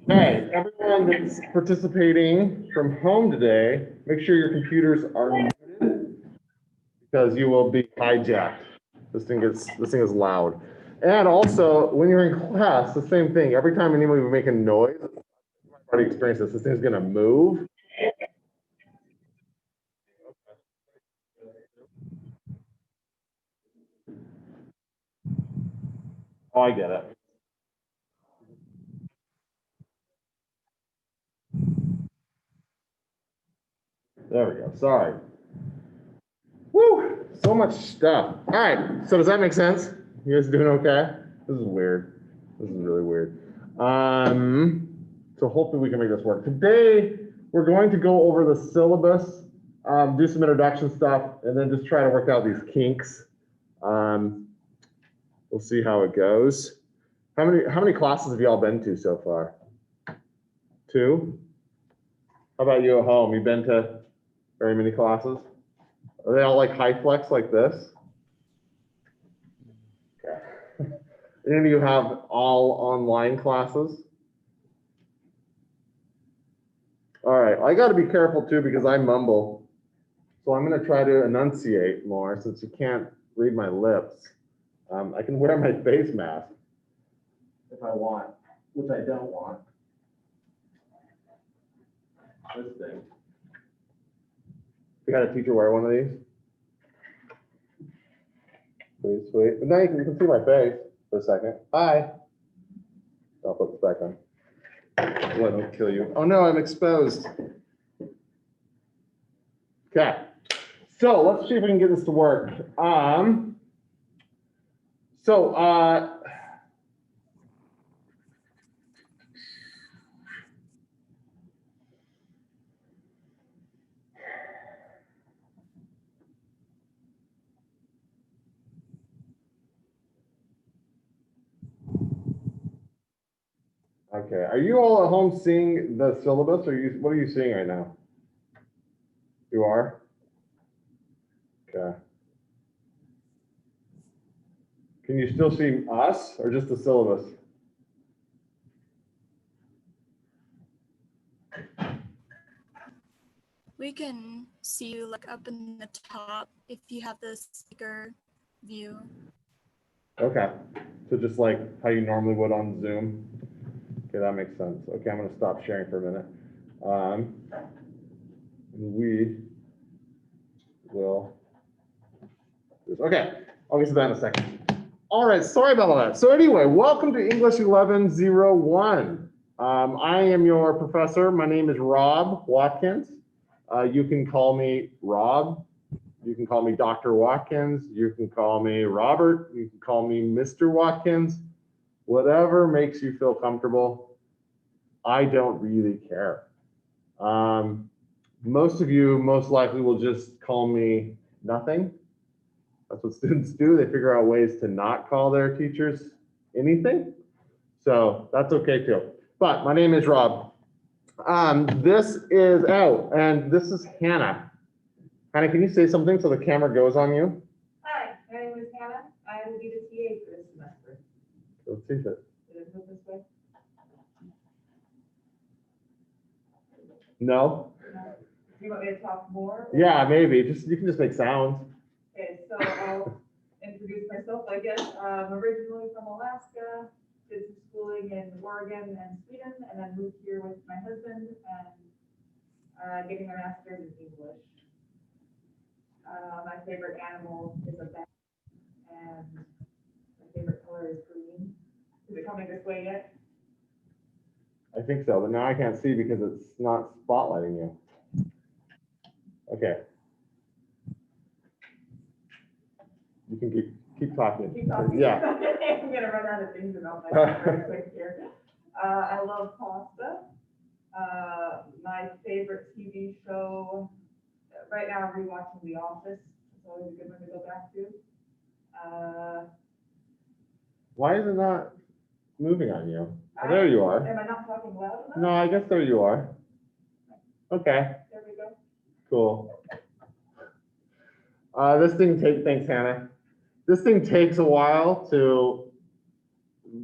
Okay, everyone that's participating from home today, make sure your computers are muted because you will be hijacked. This thing is loud. And also, when you're in class, the same thing. Every time anybody would make a noise, I've already experienced this. This thing's gonna move. Oh, I get it. There we go. Sorry. Woo! So much stuff. All right. So does that make sense? You guys doing okay? This is weird. This is really weird. So hopefully we can make this work. Today we're going to go over the syllabus, do some introduction stuff, and then just try to work out these kinks. We'll see how it goes. How many classes have you all been to so far? 2? How about you at home? You been to very many classes? Are they all like high flex like this? Okay. Any of you have all online classes? All right, I got to be careful too because I mumble. So I'm going to try to enunciate more since you can't read my lips. I can wear my face mask if I want, which I don't want. This thing. We got a teacher wear one of these. Please, sweet. But now you can see my face for a second. Hi. I'll put this back on. Let me kill you. Oh no, I'm exposed. Okay. So let's see if we can get this to work. Okay, are you all at home seeing the syllabus, or what are you seeing right now? You are? Okay. Can you still see us, or just the syllabus? We can see you like up in the top if you have the speaker view. Okay, so just like how you normally would on Zoom. Okay, that makes sense. Okay, I'm gonna stop sharing for a minute. We will, okay, I'll get to that in a second. All right, sorry about all that. So anyway, welcome to English 1101. I am your professor. My name is Rob Watkins. You can call me Rob. You can call me Dr. Watkins. You can call me Robert. You can call me Mr. Watkins. Whatever makes you feel comfortable. I don't really care. Most of you most likely will just call me nothing. That's what students do. They figure out ways to not call their teachers anything. So that's okay too. But my name is Rob. This is, and this is Hannah. Hannah, can you say something so the camera goes on you? Hi, my name is Hannah. I will be the TA for this semester. Let's see it. Did it move this way? No? Do you want me to talk more? Yeah, maybe. You can just make sounds. Okay, so I'll introduce myself, I guess. I'm originally from Alaska, did some schooling in Oregon and Sweden, and then moved here with my husband and getting my master's in English. My favorite animal is a bat, and my favorite color is green. Is it coming this way yet? I think so, but now I can't see because it's not spotlighting you. Okay. You can keep talking. Keep talking. Yeah. I'm gonna run out of things about myself very quick here. I love pasta. My favorite TV show, right now I'm rewatching The Office. It's always a good one to go back to. Why is it not moving on you. Oh, there you are. Am I not talking loud enough? No, I guess there you are. Okay, There we go. cool. This thing thanks, Hannah. This thing takes a while to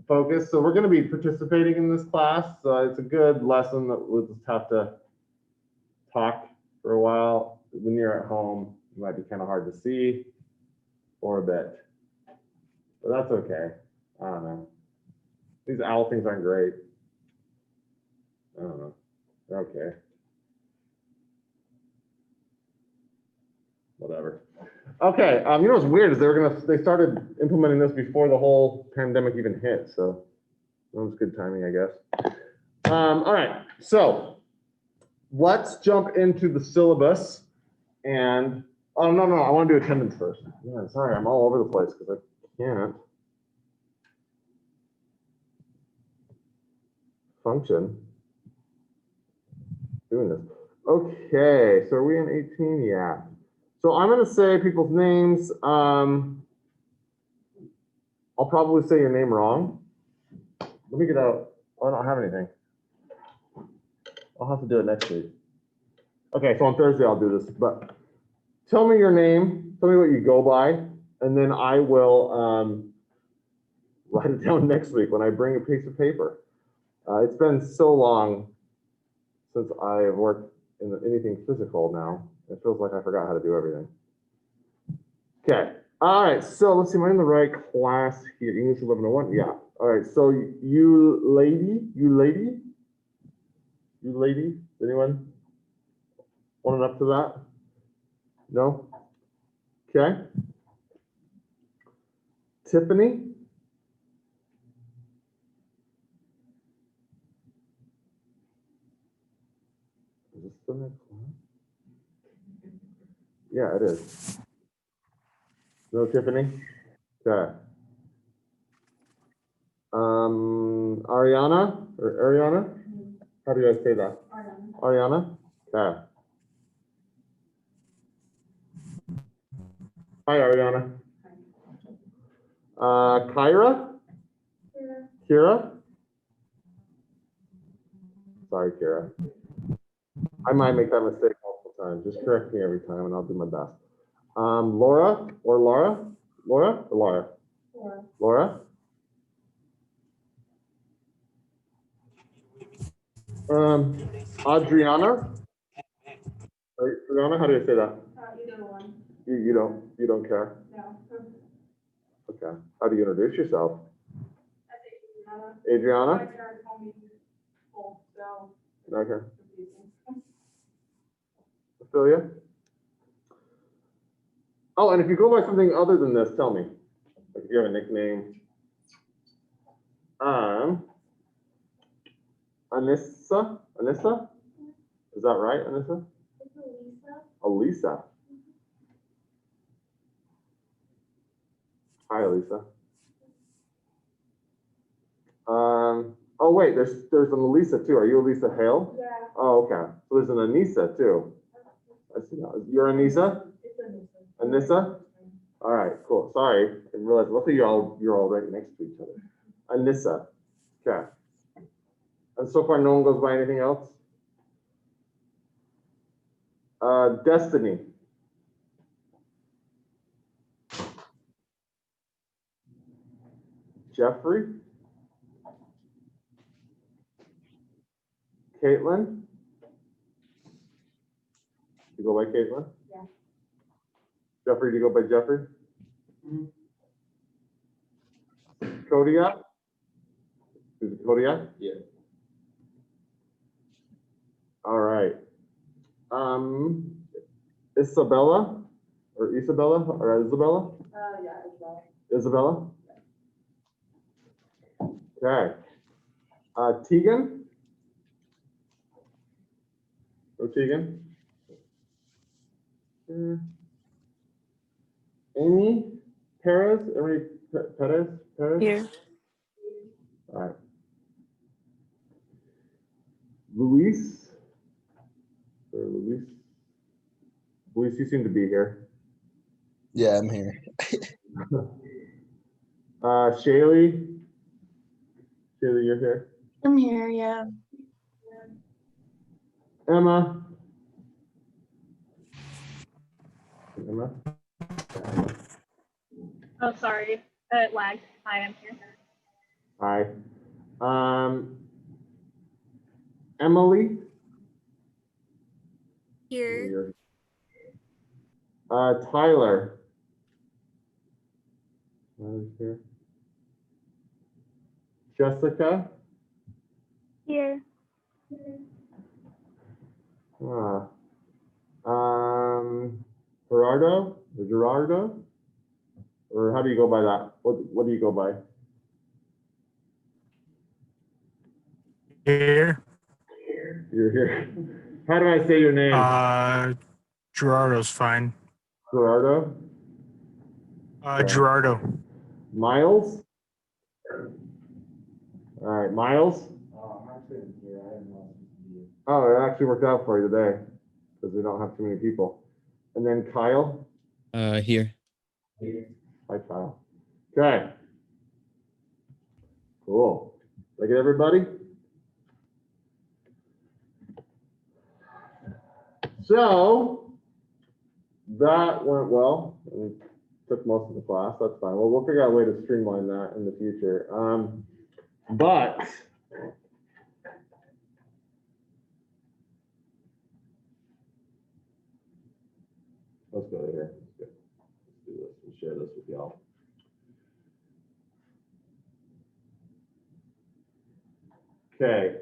focus, so we're going to be participating in this class. So it's a good lesson that we'll just have to talk for a while. When you're at home, it might be kind of hard to see for a bit, but that's okay. I don't know. These owl things aren't great. I don't know. They're okay. Whatever. Okay. You know what's weird is they started implementing this before the whole pandemic even hit. So that was good timing, I guess. All right. So let's jump into the syllabus. And oh no, I want to do attendance first. Yeah, sorry, I'm all over the place because I can't function doing this. Okay, so are we in 18? Yeah. So I'm going to say people's names. I'll probably say your name wrong. Let me get out. Oh, I don't have anything. I'll have to do it next week. Okay, so on Thursday I'll do this. But tell me your name. Tell me what you go by, and then I will write it down next week when I bring a piece of paper. It's been so long since I've worked in anything physical now. It feels like I forgot how to do everything. Okay. All right. So let's see. Am I in the right class here? English 1101. Yeah. All right. So you lady. Anyone want up to that? No. Okay. Tiffany. Is this the next one? Yeah, it is. No, Tiffany. Okay. Ariana or Ariana? How do you guys say that? Ariana. Okay. Hi, Ariana. Kyra. Kira. Sorry, Kira. I might make that mistake multiple times. Just correct me every time, and I'll do my best. Laura or Laura? Laura or Laura? Laura. Adriana. Adriana, how do you say that? Either one. You don't care? No. Okay. How do you introduce yourself? I say Adriana. My Adriana? parents call me full, so. Okay. Ophelia? Oh, and if you go by something other than this, tell me. Like if you have a nickname. Anissa? Anissa? Is that right, Anissa? Elisa. Hi, Elisa. Oh wait, there's an Elisa too. Are you Elisa Hale? Yeah. Oh, okay. So there's an Anissa too. I see now. You're Anissa? It's Anissa. Anissa? All right, cool. Sorry, I didn't realize. Luckily, you're all right next to each other. Anissa. Okay. And so far, no one goes by anything else. Destiny. Jeffrey. Caitlin. You go by Caitlin? Yeah. Jeffrey, do you go by Jeffrey? Kodiak? Is it Kodiak? Yeah. All right. Isabella or Isabella? Yeah, Isabella. Isabella? Okay. Tegan? Oh, Tegan? Amy Perez? Perez? Here. All right. Luis? Or Luis? Luis, you seem to be here. Yeah, I'm here. Shaylee? Shayla, you're here. I'm here, yeah. Emma. Emma. Oh, sorry. It lagged. Hi, I'm here. Hi. Emily. Here. Tyler. Tyler's here. Jessica. Here. Gerardo or Gerardo, or how do you go by that? What do you go by? Here. You're here. How do I say your name? Gerardo's fine. Gerardo. Gerardo. Miles. All right, Miles. Oh, it actually worked out for you today because we don't have too many people. And then Kyle. Here. Hi, Kyle. Okay. Cool. Look at everybody. So that went well. We took most of the class. That's fine. Well, we'll figure out a way to streamline that in the future. But let's go here. Let's do this. We'll share this with y'all. Okay.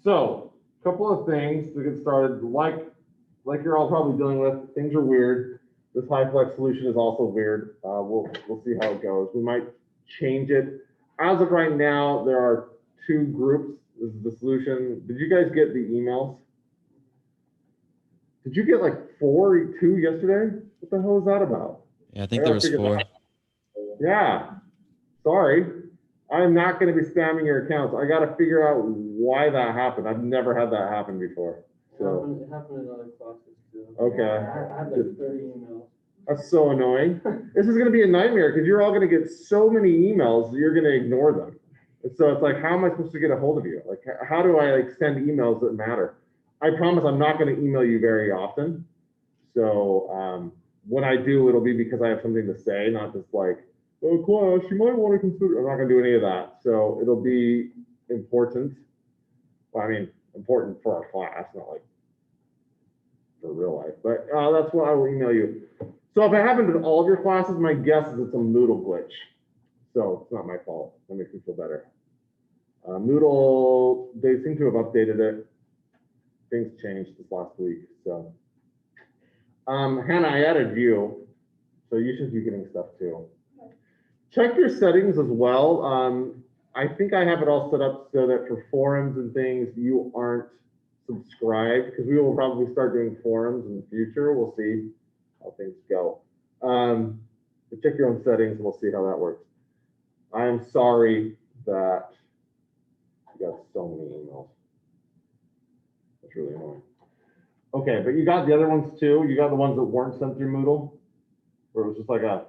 So a couple of things to get started. Like you're all probably dealing with, things are weird. This high flex solution is also weird. We'll see how it goes. We might change it. As of right now, there are 2 groups. This is the solution. Did you guys get the emails? Did you get like 2 yesterday? What the hell is that about? Yeah, I think there was 4. Yeah, sorry. I'm not going to be spamming your accounts. I got to figure out why that happened. I've never had that happen before. So It happened in other classes too. okay, I had like 30 emails. that's so annoying. This is going to be a nightmare because you're all going to get so many emails that you're going to ignore them. And so it's like, how am I supposed to get a hold of you? Like, how do I like send emails that matter? I promise I'm not going to email you very often. So when I do, it'll be because I have something to say, not just like, oh, class, you might want to consider. I'm not going to do any of that. So it'll be important. Well, I mean, important for our class, not like for real life. But that's what I will email you. So if it happened in all of your classes, my guess is it's a Moodle glitch. So it's not my fault. That makes me feel better. Moodle, they seem to have updated it. Things changed this last week. So Hannah, I added you. So you should be getting stuff too. Check your settings as well. I think I have it all set up so that for forums and things, you aren't subscribed, because we will probably start doing forums in the future. We'll see how things go. But check your own settings and we'll see how that works. I am sorry that you got so many emails. That's really annoying. Okay, but you got the other ones too. You got the ones that weren't sent through Moodle, where it was just like a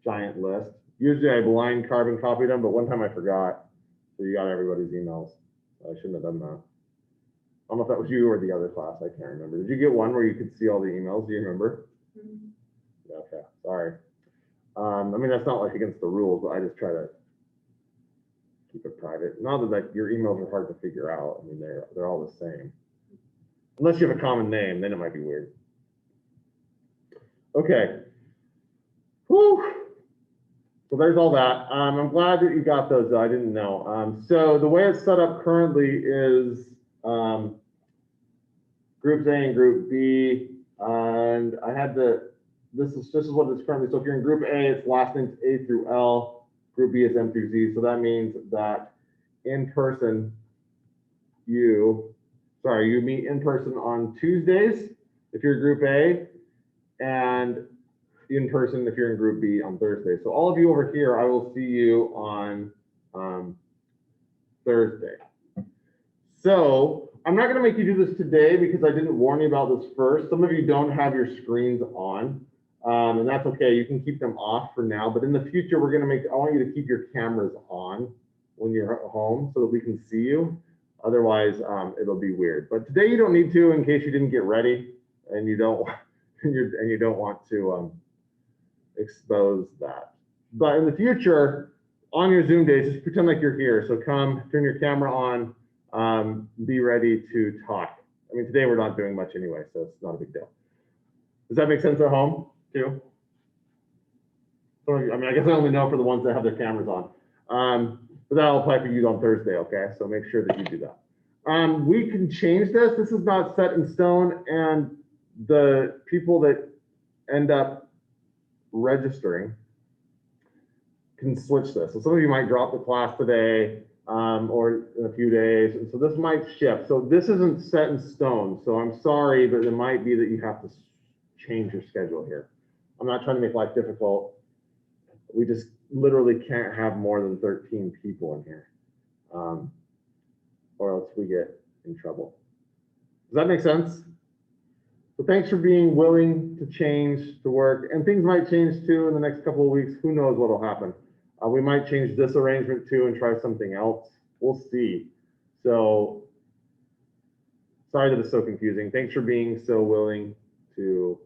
giant list. Usually I blind carbon copied them, but one time I forgot. So you got everybody's emails. I shouldn't have done that. I don't know if that was you or the other class. I can't remember. Did you get one where you could see all the emails? Do you remember? Mm-hmm. Okay, sorry. I mean, that's not like against the rules, but I just try to keep it private. Not that like your emails are hard to figure out. I mean, they're all the same. Unless you have a common name, then it might be weird. Okay. Whew. So there's all that. I'm glad that you got those, though. I didn't know. So the way it's set up currently is groups A and group B. And I had this is what it's currently. So if you're in group A, it's last names A through L. Group B is M through Z. So that means that in person, you meet in person on Tuesdays if you're group A, and in person if you're in group B on Thursday. So all of you over here, I will see you on Thursday. So I'm not going to make you do this today because I didn't warn you about this first. Some of you don't have your screens on, and that's okay. You can keep them off for now, but in the future, I want you to keep your cameras on when you're at home so that we can see you. Otherwise, it'll be weird. But today you don't need to in case you didn't get ready and you don't and you don't want to expose that. But in the future, on your Zoom days, just pretend like you're here. So come, turn your camera on, be ready to talk. I mean, today we're not doing much anyway, so it's not a big deal. Does that make sense at home too? So, I mean, I guess I only know for the ones that have their cameras on. But that'll apply for you on Thursday, okay? So make sure that you do that. We can change this. This is not set in stone, and the people that end up registering can switch this. So some of you might drop the class today or in a few days, and so this might shift. So this isn't set in stone. So I'm sorry, but it might be that you have to change your schedule here. I'm not trying to make life difficult. We just literally can't have more than 13 people in here, or else we get in trouble. Does that make sense? So thanks for being willing to change to work, and things might change too in the next couple of weeks. Who knows what will happen? We might change this arrangement too and try something else. We'll see. So sorry that it's so confusing. Thanks for being so willing to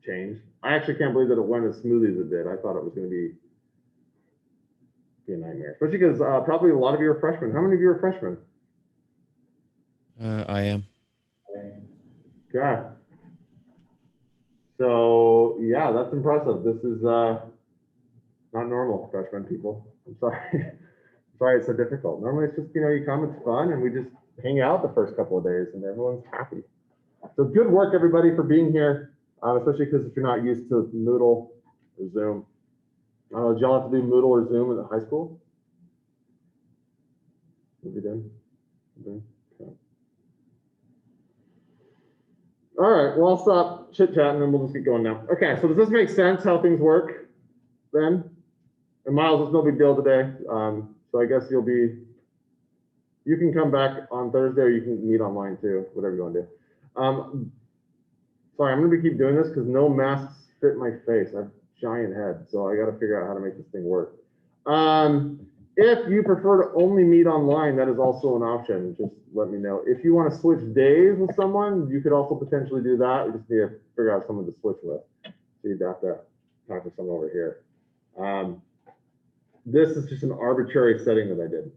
change. I actually can't believe that it went as smoothly as it did. I thought it was going to be a nightmare, especially because probably a lot of you are freshmen. How many of you are freshmen? I am. Okay. So yeah, that's impressive. This is not normal, freshman people. I'm sorry. Sorry it's so difficult. Normally it's just, you come, it's fun, and we just hang out the first couple of days and everyone's happy. So good work, everybody, for being here, especially because if you're not used to Moodle or Zoom. I don't know, did y'all have to do Moodle or Zoom in high school? What you did? Okay. All right, well, I'll stop chit-chatting and we'll just get going now. Okay, so does this make sense how things work then? And Miles, it's no big deal today. So I guess you can come back on Thursday or you can meet online too, whatever you want to do. Sorry, I'm gonna keep doing this because no masks fit my face. I have a giant head, so I gotta figure out how to make this thing work. If you prefer to only meet online, that is also an option. Just let me know. If you want to switch days with someone, you could also potentially do that. We just need to figure out someone to switch with. So you'd have to talk to someone over here. This is just an arbitrary setting that I did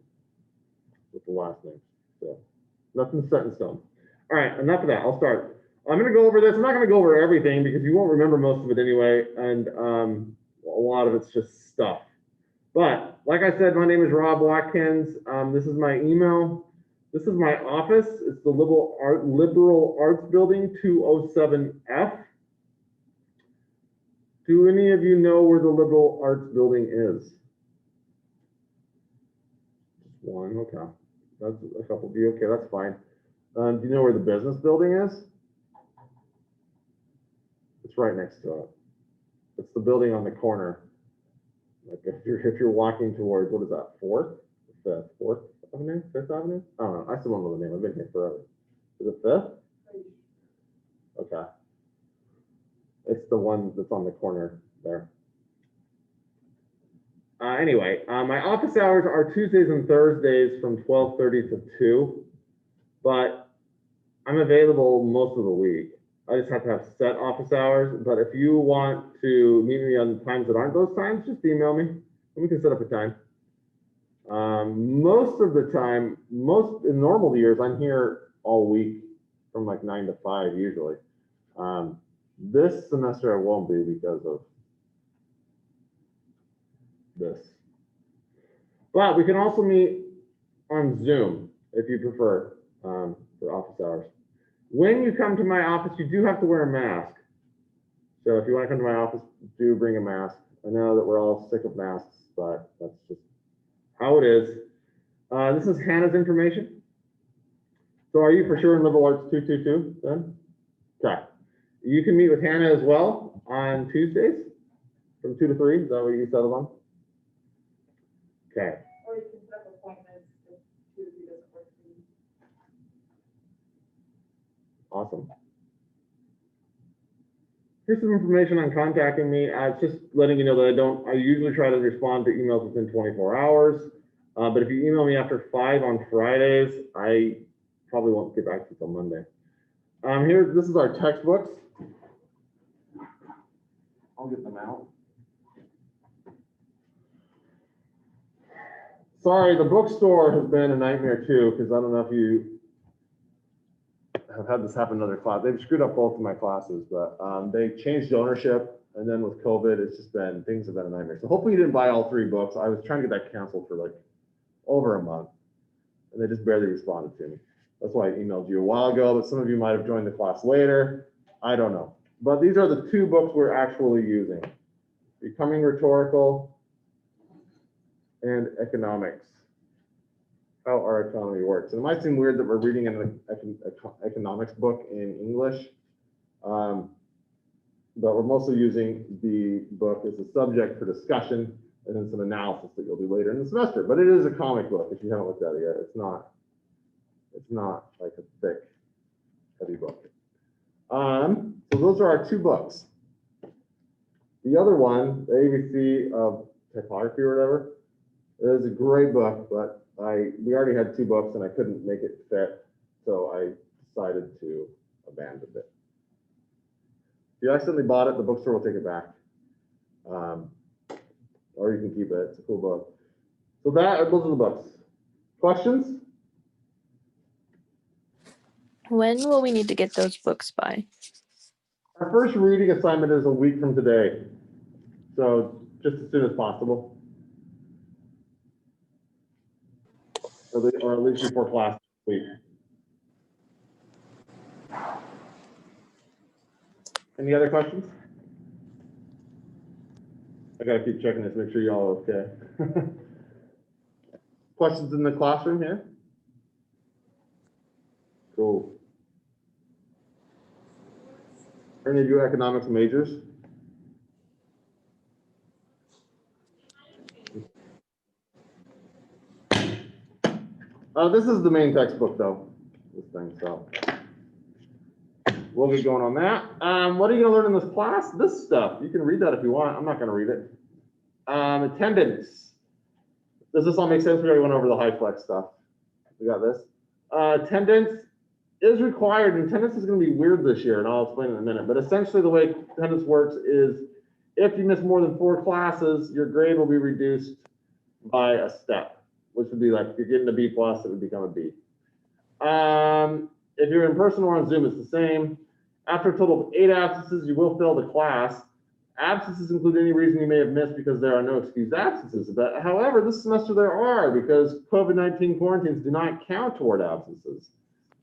with the last name. So nothing's set in stone. All right, enough of that. I'll start. I'm going to go over this. I'm not going to go over everything because you won't remember most of it anyway. And a lot of it's just stuff. But like I said, my name is Rob Watkins. This is my email. This is my office. It's the Liberal Arts Building, 207F. Do any of you know where the Liberal Arts Building is? Just one, okay. That's a couple of you. Okay, that's fine. Do you know where the business building is? It's right next to it. It's the building on the corner. Like if you're walking towards, what is that, 4th? 5th, 4th Avenue, 5th Avenue? I don't know. I still don't know the name. I've been here forever. Is it 5th? Okay. It's the one that's on the corner there. Anyway, my office hours are Tuesdays and Thursdays from 12:30 to 2, but I'm available most of the week. I just have to have set office hours, but if you want to meet me on times that aren't those times, just email me and we can set up a time. Most of the time, in normal years, I'm here all week from like 9 to 5 usually. This semester I won't be because of this. But we can also meet on Zoom if you prefer for office hours. When you come to my office, you do have to wear a mask. So if you want to come to my office, do bring a mask. I know that we're all sick of masks, but that's just how it is. This is Hannah's information. So are you for sure in Liberal Arts 222 then? Okay. You can meet with Hannah as well on Tuesdays from 2 to 3. Is that what you settled on? Okay. Or you can set up appointments if Tuesday doesn't work for you. Awesome. here's some information on contacting me. It's just letting you know that I usually try to respond to emails within 24 hours. But if you email me after 5 on Fridays, I probably won't get back to you until Monday. This is our textbooks. I'll get them out. Sorry, the bookstore has been a nightmare too, because I don't know if you have had this happen in other classes. They've screwed up both of my classes, but they changed ownership, and then with COVID, it's just been, things have been a nightmare. So hopefully you didn't buy all 3 books. I was trying to get that canceled for like over a month, and they just barely responded to me. That's why I emailed you a while ago, but some of you might have joined the class later. I don't know. But these are the 2 books we're actually using. Becoming Rhetorical and Economics. How our economy works. And it might seem weird that we're reading an economics book in English, but we're mostly using the book as a subject for discussion and then some analysis that you'll do later in the semester. But it is a comic book if you haven't looked at it yet. It's not like a thick, heavy book. So those are our 2 books. The other one, the ABC of Typography or whatever, is a great book, but we already had 2 books and I couldn't make it fit, so I decided to abandon it. If you accidentally bought it, the bookstore will take it back. Or you can keep it. It's a cool book. So those are the books. Questions? When will we need to get those books by? Our first reading assignment is a week from today, so just as soon as possible. Or at least before class week. Any other questions? I gotta keep checking this, make sure y'all are okay. Questions in the classroom here? Cool. Are any of you economics majors? This is the main textbook though, this thing, so we'll get going on that. What are you gonna learn in this class? This stuff, you can read that if you want. I'm not gonna read it. Attendance. Does this all make sense? We already went over the high flex stuff. We got this. Attendance is required, and attendance is gonna be weird this year, and I'll explain in a minute, but essentially the way attendance works is if you miss more than 4 classes, your grade will be reduced by a step, which would be like, if you're getting a B+, it would become a B. If you're in person or on Zoom, it's the same. After a total of 8 absences, you will fail the class. Absences include any reason you may have missed because there are no excused absences. But however, this semester there are, because COVID-19 quarantines do not count toward absences.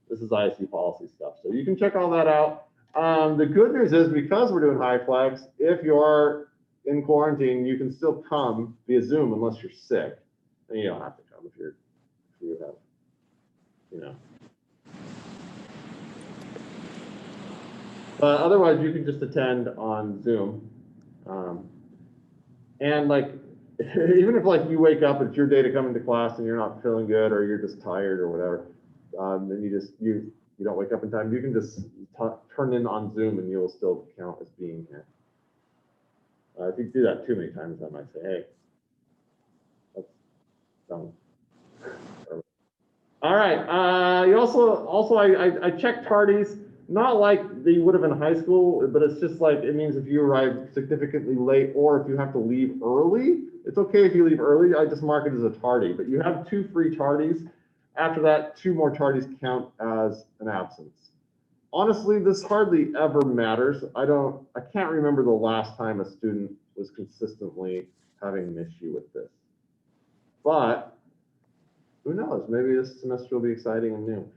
This is ISU policy stuff, so you can check all that out. The good news is, because we're doing high flex, if you are in quarantine, you can still come via Zoom unless you're sick. And you don't have to come if you have, you know. But otherwise, you can just attend on Zoom. And like, even if like you wake up, it's your day to come into class and you're not feeling good or you're just tired or whatever, then you don't wake up in time, you can just turn in on Zoom and you'll still count as being here. If you do that too many times, I might say, hey, that's dumb. All right. You also I checked tardies, not like you would have in high school, but it's just like, it means if you arrive significantly late or if you have to leave early, it's okay if you leave early. I just mark it as a tardy, but you have 2 free tardies. After that, 2 more tardies count as an absence. Honestly, this hardly ever matters. I can't remember the last time a student was consistently having an issue with this, but who knows? Maybe this semester will be exciting and new.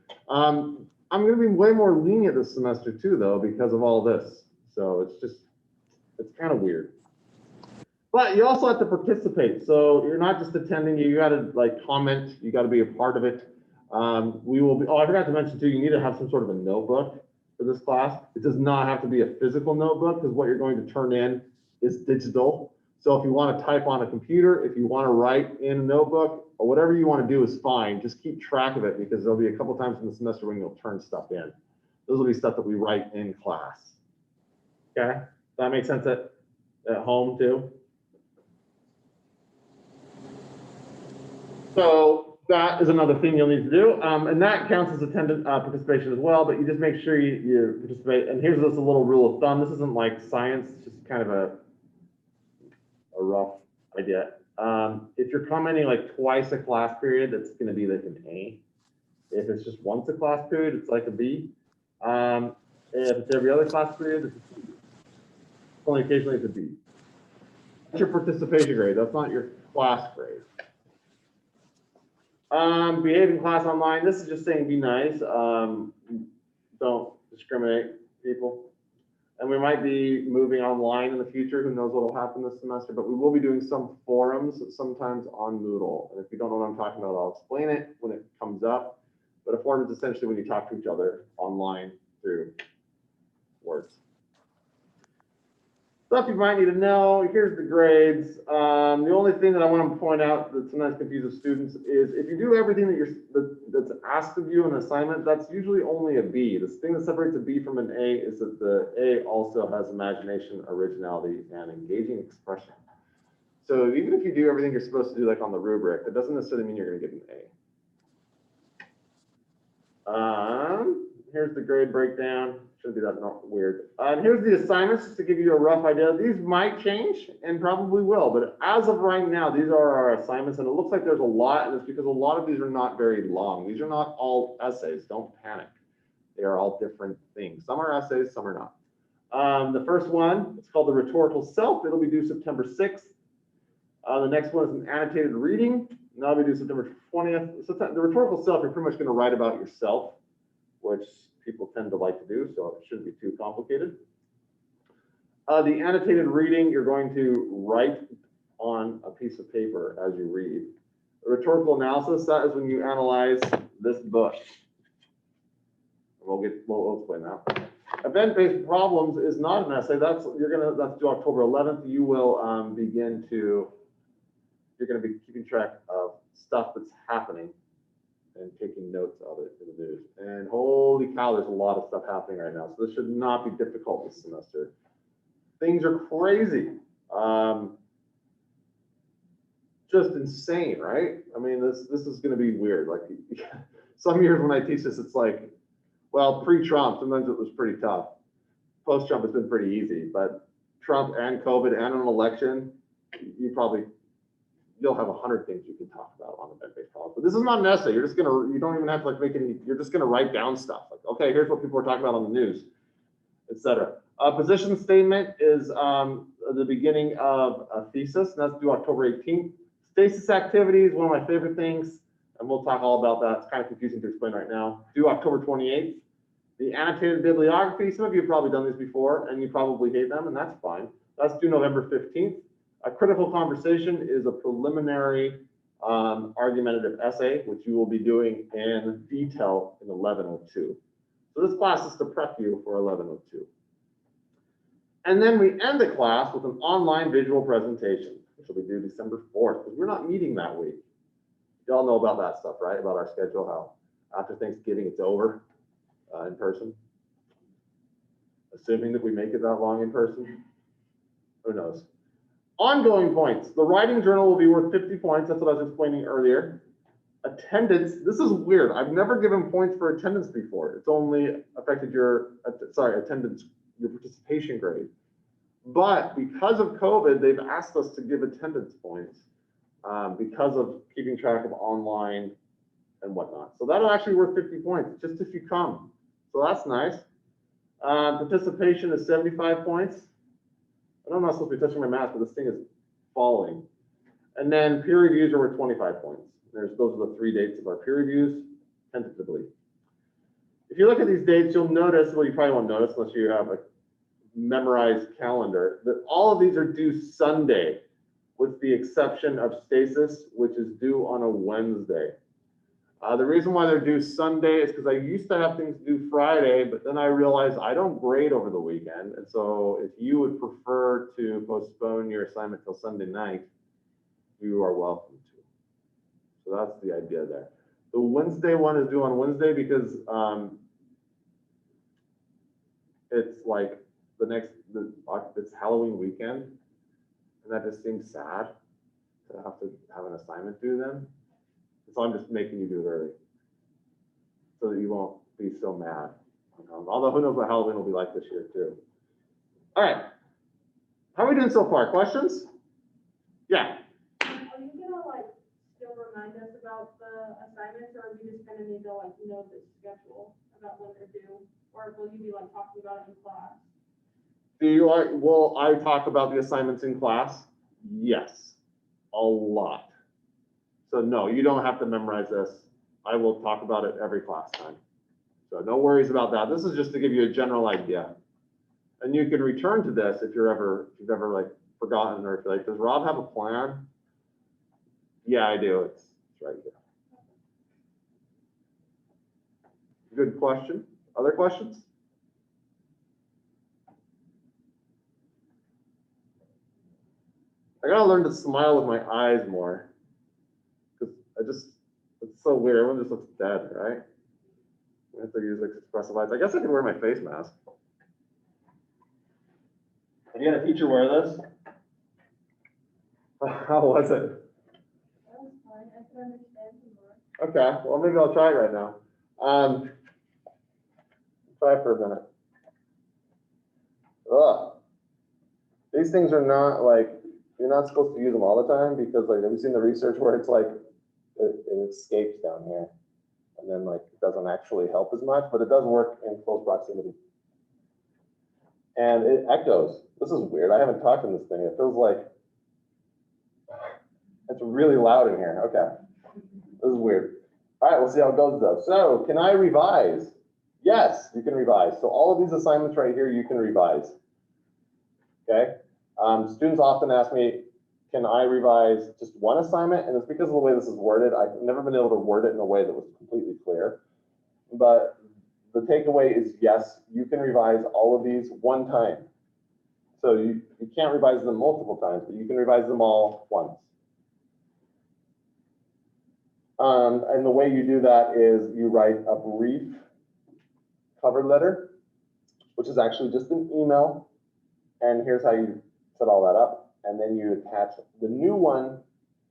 I'm going to be way more lenient this semester too, though, because of all this. So it's kind of weird. But you also have to participate. So you're not just attending, you got to like comment, you got to be a part of it. We will be, I forgot to mention too, you need to have some sort of a notebook for this class. It does not have to be a physical notebook because what you're going to turn in is digital. So if you want to type on a computer, if you want to write in a notebook, or whatever you want to do is fine. Just keep track of it because there'll be a couple times in the semester when you'll turn stuff in. Those will be stuff that we write in class. Okay. that make sense at home too? So that is another thing you'll need to do. And that counts as attendant participation as well, but you just make sure you participate. And here's just a little rule of thumb. This isn't like science, it's just kind of a rough idea. If you're commenting like twice a class period, that's going to be like an A. If it's just once a class period, it's like a B. If it's every other class period, it's a C. Only occasionally it's a B. That's your participation grade. That's not your class grade. Behave in class online. This is just saying be nice. Don't discriminate people. And we might be moving online in the future. Who knows what will happen this semester, but we will be doing some forums sometimes on Moodle. And if you don't know what I'm talking about, I'll explain it when it comes up. But a forum is essentially when you talk to each other online through words. Stuff you might need to know. Here's the grades. The only thing that I want to point out that sometimes confuses students is if you do everything that's asked of you in an assignment, that's usually only a B. The thing that separates a B from an A is that the A also has imagination, originality, and engaging expression. So even if you do everything you're supposed to do, like on the rubric, that doesn't necessarily mean you're going to get an A. Here's the grade breakdown. Shouldn't be that not weird. And here's the assignments just to give you a rough idea. These might change and probably will, but as of right now, these are our assignments, and it looks like there's a lot, and it's because a lot of these are not very long. These are not all essays. Don't panic. They are all different things. Some are essays, some are not. The first one, it's called the rhetorical self. It'll be due September 6th. The next one is an annotated reading. And that'll be due September 20th. So the rhetorical self, you're pretty much going to write about yourself, which people tend to like to do, so it shouldn't be too complicated. The annotated reading, you're going to write on a piece of paper as you read. The rhetorical analysis, that is when you analyze this book. We'll explain that. Event-based problems is not an essay. That's due October 11th. You will you're going to be keeping track of stuff that's happening and taking notes of it in the news. And holy cow, there's a lot of stuff happening right now. So this should not be difficult this semester. Things are crazy. Just insane, right? I mean, this is going to be weird. Like some years when I teach this, it's like, well, pre-Trump, sometimes it was pretty tough. Post-Trump, it's been pretty easy. But Trump and COVID and an election, you'll have 100 things you can talk about on event-based problems. But this is not an essay. You don't even have to like make any, you're just gonna write down stuff. Like, okay, here's what people are talking about on the news, etc. Position statement is the beginning of a thesis, and that's due October 18th. Stasis activity is one of my favorite things, and we'll talk all about that. It's kind of confusing to explain right now. Due October 28th. The annotated bibliography, some of you have probably done these before, and you probably hate them, and that's fine. That's due November 15th. A critical conversation is a preliminary argumentative essay, which you will be doing in detail in 1102. So this class is to prep you for 1102. And then we end the class with an online visual presentation, which will be due December 4th, because we're not meeting that week. You all know about that stuff, right? About our schedule, how after Thanksgiving it's over in person. Assuming that we make it that long in person. Who knows? Ongoing points. The writing journal will be worth 50 points. That's what I was explaining earlier. Attendance. This is weird. I've never given points for attendance before. It's only affected your attendance, your participation grade. But because of COVID, they've asked us to give attendance points because of keeping track of online and whatnot. So that'll actually worth 50 points just if you come. So that's nice. Participation is 75 points. I'm not supposed to be touching my math, but this thing is falling. And then peer reviews are worth 25 points. Those are the 3 dates of our peer reviews, tentatively. If you look at these dates, you'll notice, well, you probably won't notice unless you have a memorized calendar, that all of these are due Sunday, with the exception of Stasis, which is due on a Wednesday. The reason why they're due Sunday is because I used to have things due Friday, but then I realized I don't grade over the weekend. And so if you would prefer to postpone your assignment till Sunday night, you are welcome to. So that's the idea there. The Wednesday one is due on Wednesday because it's like it's Halloween weekend, and that just seems sad to have an assignment due then. So I'm just making you do it early, so that you won't be so mad. Although who knows what Halloween will be like this year too. All right, how are we doing so far? Questions? Yeah. Are you gonna like still remind us about the assignments, or we just kind of need to like know the schedule about when they're due, or will you be like talking about it in class? Will I talk about the assignments in class? Yes, a lot. So no, you don't have to memorize this. I will talk about it every class time. So no worries about that. This is just to give you a general idea. And you can return to this if you've ever like forgotten, or if you're like, does Rob have a plan? Yeah, I do. It's right here. Good question. Other questions? I gotta learn to smile with my eyes more, because it's so weird. Everyone just looks dead, right? I have to use like expressive eyes. I guess I can wear my face mask. Have you had a teacher wear this? How was it? That was fine. I can understand you more. Okay, well maybe I'll try it right now. Try it for a minute. Ugh. These things are not like, you're not supposed to use them all the time, because like, have you seen the research where it's like, it escapes down here, and then like, it doesn't actually help as much, but it does work in close proximity. And it echoes. This is weird. I haven't talked in this thing. It feels like, it's really loud in here. Okay, this is weird. All right, we'll see how it goes though. So can I revise? Yes, you can revise. So all of these assignments right here, you can revise. Okay. Students often ask me, can I revise just one assignment? And it's because of the way this is worded. I've never been able to word it in a way that was completely clear. But the takeaway is yes, you can revise all of these one time. So you can't revise them multiple times, but you can revise them all once. And the way you do that is you write a brief cover letter, which is actually just an email. And here's how you set all that up. And then you attach the new one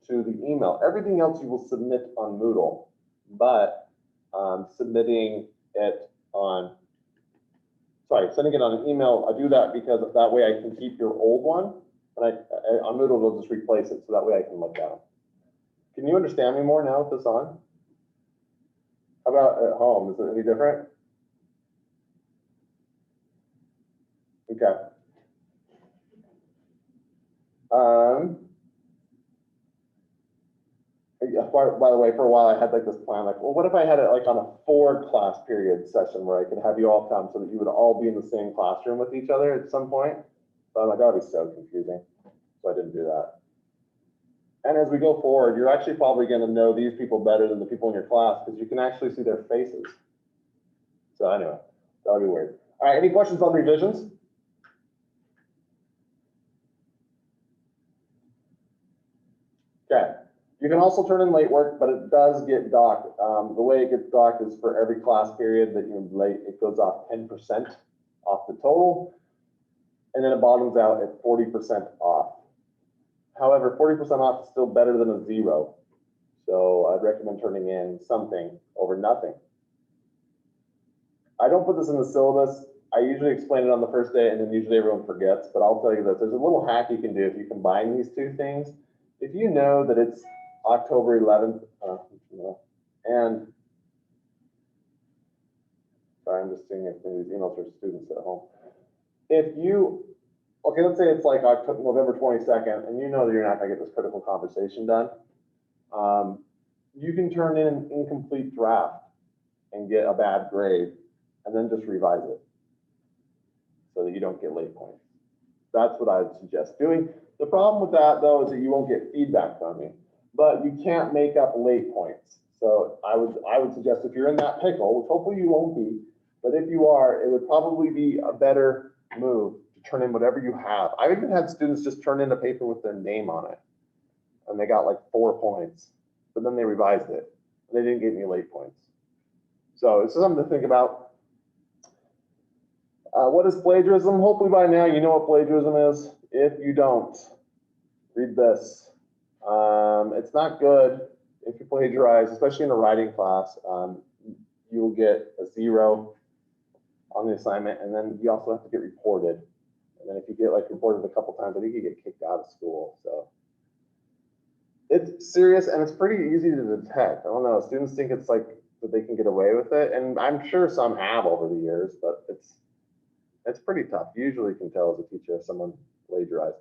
to the email. Everything else you will submit on Moodle, but sending it on an email, I do that because that way I can keep your old one, and on Moodle will just replace it, so that way I can look at them. Can you understand me more now with this on? How about at home? Is it any different? Okay. By the way, for a while I had like this plan, like, well, what if I had it like on a 4-class period session where I could have you all come so that you would all be in the same classroom with each other at some point? But I'm like, that would be so confusing. So I didn't do that. And as we go forward, you're actually probably going to know these people better than the people in your class, because you can actually see their faces. So anyway, that'll be weird. All right, any questions on revisions? Okay. You can also turn in late work, but it does get docked. The way it gets docked is for every class period that you're late, it goes off 10% off the total, and then it bottoms out at 40% off. However, 40% off is still better than a 0. So I'd recommend turning in something over nothing. I don't put this in the syllabus. I usually explain it on the first day, and then usually everyone forgets, but I'll tell you this. There's a little hack you can do if you combine these two things. If you know that it's October 11th, and sorry, I'm just seeing if these emails are students at home. If you, okay, let's say it's like November 22nd, and you know that you're not going to get this critical conversation done. You can turn in an incomplete draft and get a bad grade, and then just revise it so that you don't get late points. That's what I would suggest doing. The problem with that, though, is that you won't get feedback from me, but you can't make up late points. So I would suggest, if you're in that pickle, which hopefully you won't be, but if you are, it would probably be a better move to turn in whatever you have. I've even had students just turn in a paper with their name on it, and they got like 4 points, but then they revised it. And they didn't get any late points. So it's something to think about. What is plagiarism? Hopefully by now you know what plagiarism is. If you don't, read this. It's not good if you plagiarize, especially in a writing class. You will get a 0 on the assignment, and then you also have to get reported. And then if you get like reported a couple times, I think you get kicked out of school. So it's serious, and it's pretty easy to detect. I don't know, students think it's like that they can get away with it, and I'm sure some have over the years, but it's pretty tough. You usually can tell as a teacher if someone plagiarized.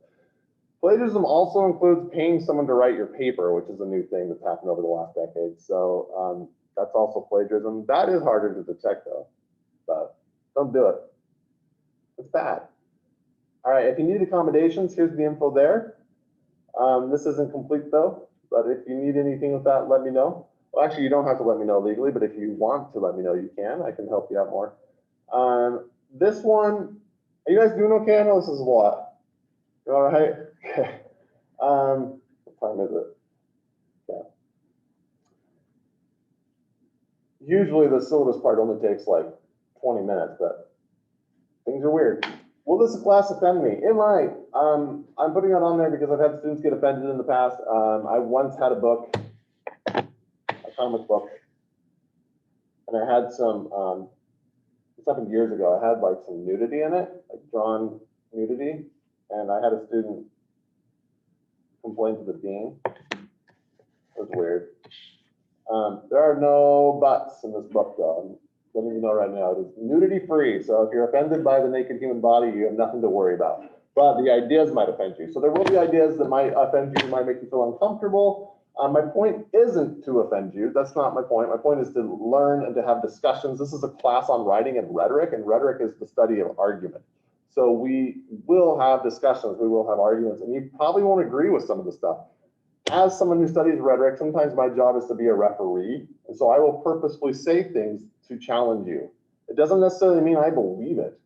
Plagiarism also includes paying someone to write your paper, which is a new thing that's happened over the last decade. So that's also plagiarism. That is harder to detect though, but don't do it. It's bad. All right, if you need accommodations, here's the info there. This isn't complete though, but if you need anything with that, let me know. Well, actually, you don't have to let me know legally, but if you want to let me know, you can. I can help you out more. This one, are you guys doing okay? I know this is a lot. You all right? Okay. What time is it? Yeah. Usually the syllabus part only takes like 20 minutes, but things are weird. Will this class offend me? It might. I'm putting it on there because I've had students get offended in the past. I once had a book, a comic book, and I had some, this happened years ago. I had like some nudity in it, like drawn nudity, and I had a student complain to the dean. It was weird. There are no buts in this book though. I'm letting you know right now, it is nudity free. So if you're offended by the naked human body, you have nothing to worry about. But the ideas might offend you. So there will be ideas that might offend you, might make you feel uncomfortable. My point isn't to offend you. That's not my point. My point is to learn and to have discussions. This is a class on writing and rhetoric is the study of argument. So we will have discussions, we will have arguments, and you probably won't agree with some of the stuff. As someone who studies rhetoric, sometimes my job is to be a referee. And so I will purposefully say things to challenge you. It doesn't necessarily mean I believe it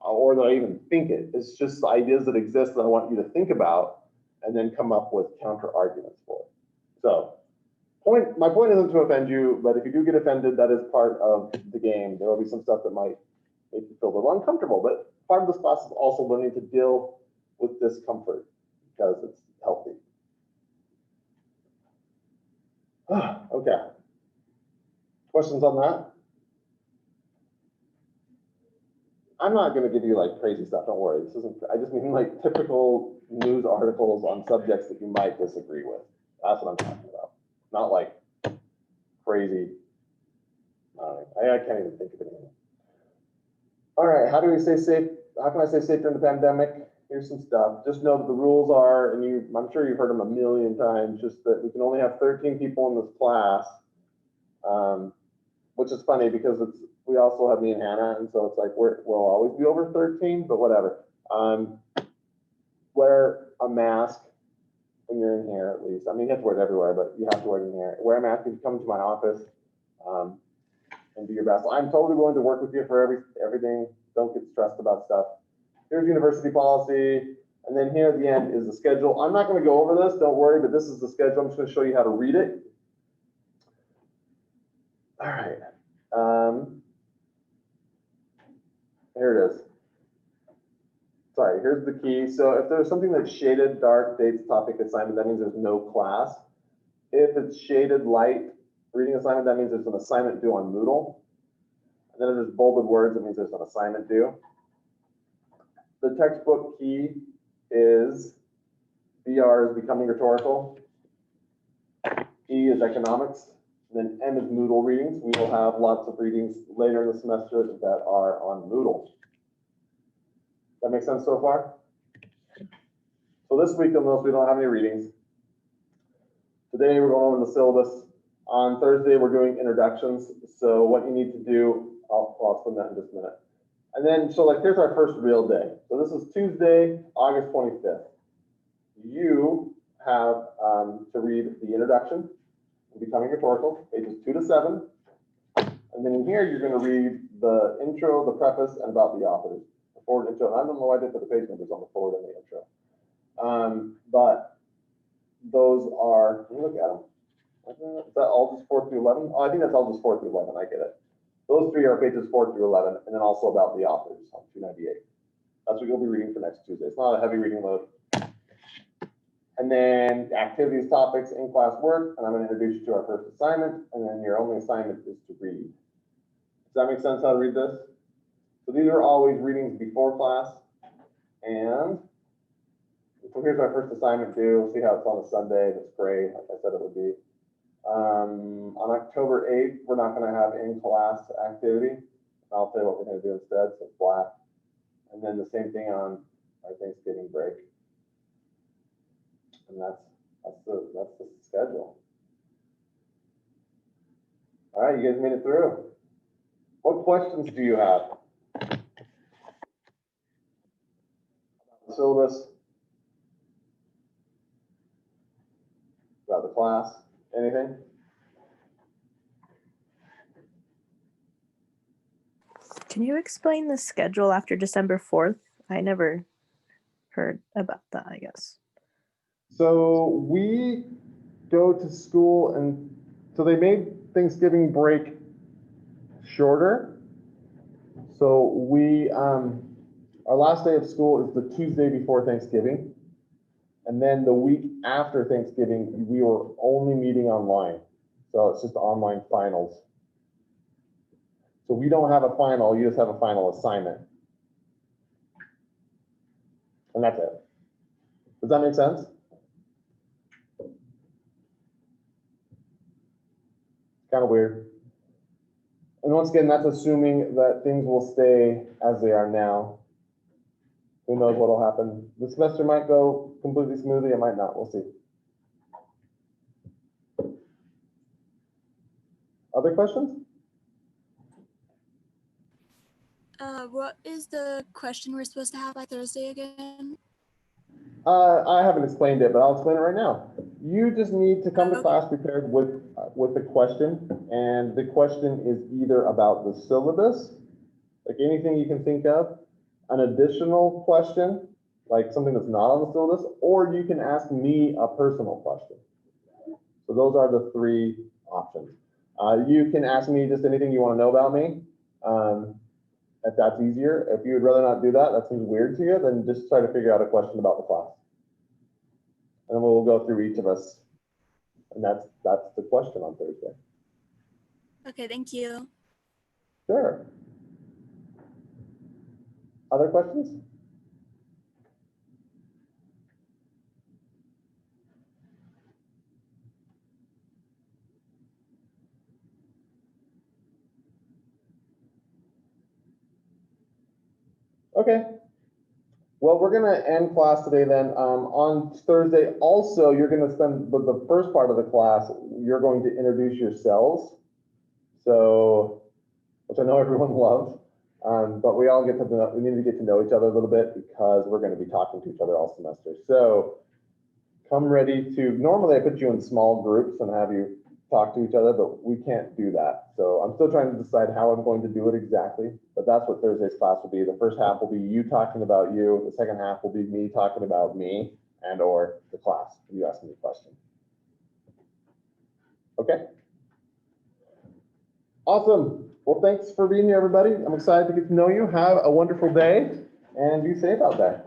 or that I even think it. It's just ideas that exist that I want you to think about and then come up with counter arguments for. So my point isn't to offend you, but if you do get offended, that is part of the game. There will be some stuff that might make you feel a little uncomfortable, but part of this class is also learning to deal with discomfort because it's healthy. Okay. Questions on that? I'm not going to give you like crazy stuff. Don't worry. This isn't. I just mean like typical news articles on subjects that you might disagree with. That's what I'm talking about. Not like crazy. I can't even think of anything. All right. How do we stay safe? How can I stay safe during the pandemic? Here's some stuff. Just know that the rules are, and I'm sure you've heard them a million times, just that we can only have 13 people in this class, which is funny because we also have me and Hannah, and so it's like we'll always be over 13, but whatever. Wear a mask when you're in here, at least. I mean, you have to wear it everywhere, but you have to wear it in here. Wear a mask if you come to my office, and do your best. I'm totally willing to work with you for everything. Don't get stressed about stuff. Here's university policy, and then here at the end is the schedule. I'm not going to go over this, don't worry, but this is the schedule. I'm just going to show you how to read it. All right. Here it is. Sorry, here's the key. So if there's something that's shaded, dark, dates, topic, assignment, that means there's no class. If it's shaded light, reading assignment, that means there's an assignment due on Moodle. And then if there's bolded words, it means there's an assignment due. The textbook key is BR is becoming rhetorical. E is economics. And then M is Moodle readings. We will have lots of readings later in the semester that are on Moodle. That makes sense so far? So this week, you'll notice we don't have any readings. Today, we're going over the syllabus. On Thursday, we're doing introductions. So what you need to do, I'll explain that in just a minute. And then, so like, here's our first real day. So this is Tuesday, August 25th. You have to read the introduction, Becoming Rhetorical, pages 2 to 7. And then in here, you're going to read the intro, the preface, and about the authors. The forward intro. I don't know why I did put the page numbers on the forward and the intro. But those are, let me look at them. Is that all just 4 through 11? Oh, I think that's all just 4 through 11. I get it. Those three are pages 4 through 11, and then also about the authors on 298. That's what you'll be reading for next Tuesday. It's not a heavy reading load. And then activities, topics, in-class work, and I'm going to introduce you to our first assignment, and then your only assignment is to read. Does that make sense how to read this? So these are always readings before class, and so here's our first assignment due. See how it's on a Sunday, that's great, like I said it would be. On October 8th, we're not going to have in-class activity. I'll tell you what we're going to do instead, so flat. And then the same thing on our Thanksgiving break. And that's the schedule. All right, you guys made it through. What questions do you have? About the syllabus? About the class? Anything? Can you explain the schedule after December 4th? I never heard about that, I guess. So we go to school, and so they made Thanksgiving break shorter. So we, our last day of school is the Tuesday before Thanksgiving. And then the week after Thanksgiving, we were only meeting online. So it's just online finals. So we don't have a final, you just have a final assignment. And that's it. Does that make sense? Kind of weird. And once again, that's assuming that things will stay as they are now. Who knows what will happen? The semester might go completely smoothly, it might not, we'll see. Other questions? What is the question we're supposed to have by Thursday again? I haven't explained it, but I'll explain it right now. You just need to come to Okay. class prepared with the question, and the question is either about the syllabus, like anything you can think of, an additional question, like something that's not on the syllabus, or you can ask me a personal question. So those are the three options. You can ask me just anything you want to know about me. If that's easier. If you would rather not do that, that seems weird to you, then just try to figure out a question about the class. And then we'll go through each of us. And that's the question on Thursday. Okay, thank you. Sure. Other questions? Okay. Well, we're going to end class today then. On Thursday, also, you're going to spend the first part of the class, you're going to introduce yourselves. So, which I know everyone loves, but we all we need to get to know each other a little bit because we're going to be talking to each other all semester. So come ready to, normally I put you in small groups and have you talk to each other, but we can't do that. So I'm still trying to decide how I'm going to do it exactly, but that's what Thursday's class will be. The first half will be you talking about you. The second half will be me talking about me and or the class. You ask me a question. Okay. Awesome. Well, thanks for being here, everybody. I'm excited to get to know you. Have a wonderful day and be safe out there.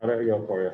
There we go for you.